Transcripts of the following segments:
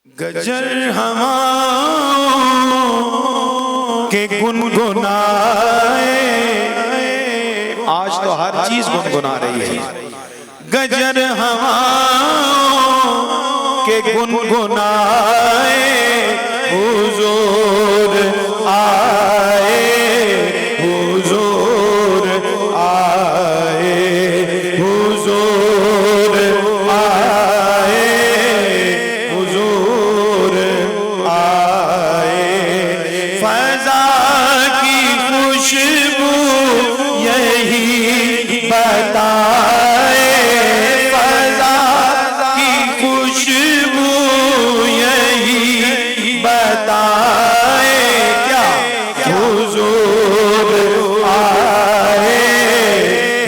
गजर हवाओं के गुनगुनाए, आज तो हर चीज गुनगुना रही है। गजर हवाओं के गुनगुनाए, हुजूर आए, हुजूर आए, हुजूर आए, हुजूर आए। फज़ा की खुशबू यही बताए, फज़ा की खुशबू यही बताए, क्या हुजूर आए,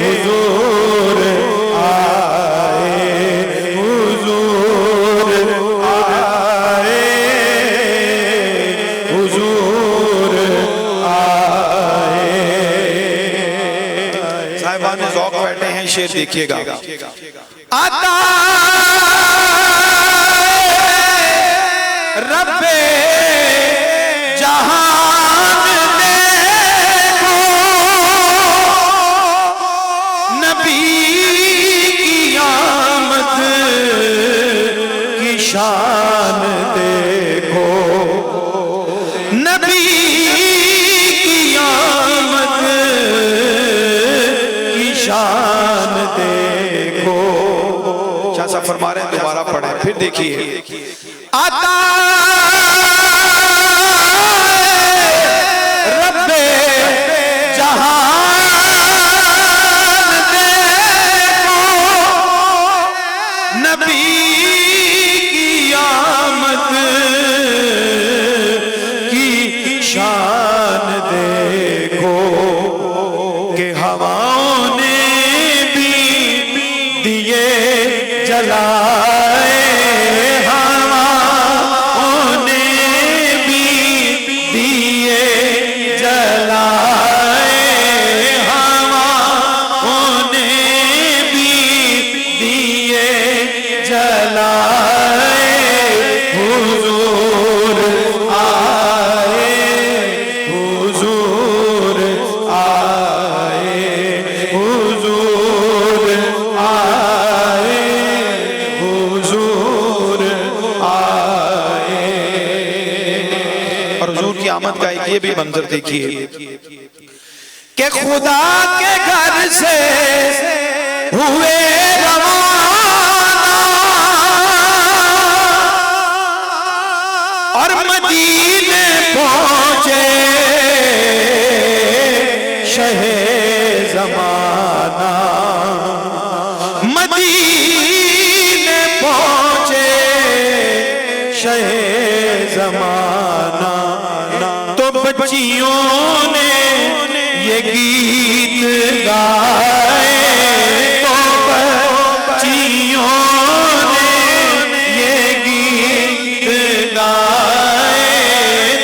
हुजूर आए, हुजूर आए, हुजूर आए। साहिबान ज़ौक़ बैठे हैं, शेर देखिएगा। आता रब्बे जहान देखो, नबी की आमद की शान देखो, नबी की आमद की शान देखो। क्या सब फरमा रहे हैं? दोबारा पढ़ें फिर देखिए। आता रब्बे जहान देखो, नबी की आमद की शान देखो, कि हवाओं ने भी दिए जलाए, हवाओं ने भी दिए जलाए, हवाओं ने भी दिए जलाए, हुजूर आए, हुजूर आए, हुजूर आए, हुजूर आए। और हुजूर की आमद का एक ये भी मंजर देखिए कि खुदा के घर से हुए रवाना और मदीने पहुंचे शहे ज़माना, मदीने पहुंचे शहे ज़माना। तो बच्चियों ने ये गीत गाए, तो बच्चियों ने ये गीत गाए,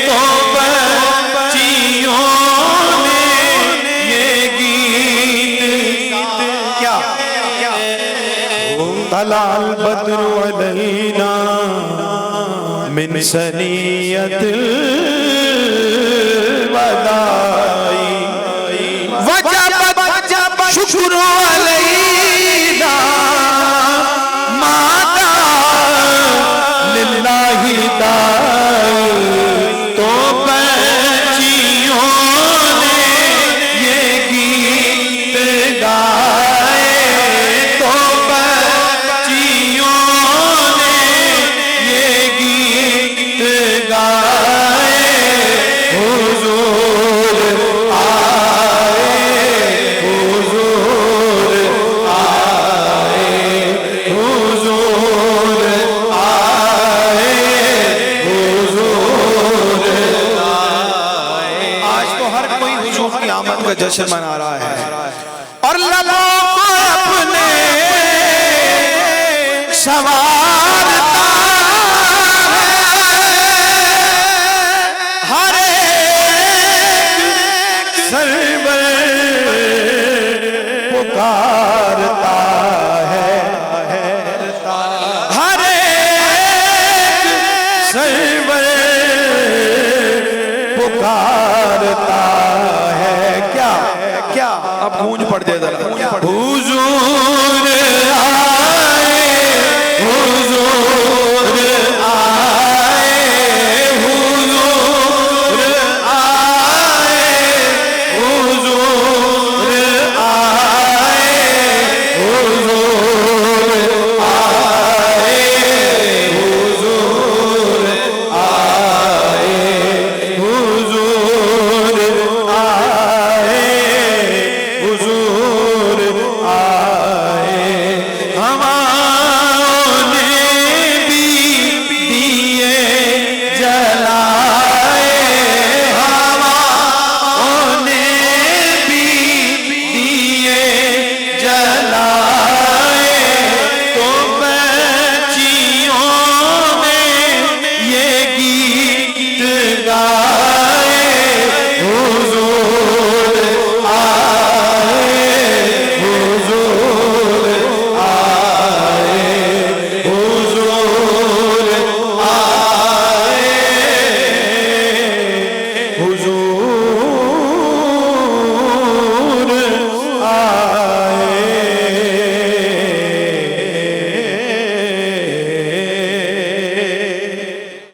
तो बच्चियों ने ये गीत क्या तलाल बद्र अलैना मिन सनियतिल वदाई, वजब शुक्र अलैना मादा लिल्लाहि दाई। तो बच्चियों ने ये गीत गाए, तो बच्चियों ने ये गीत गाए, हुजूर आए, हुजूर आए, हुजूर आए, हुजूर आए। आज तो हर कोई हुजूर की आमद का जश्न मना रहा है और लबों को अपने सवारता है, हर एक सरवर पुकारता है, हर एक सरवर पुकारता है। क्या क्या अब गूंज पड़ जाए जरा, हुजूर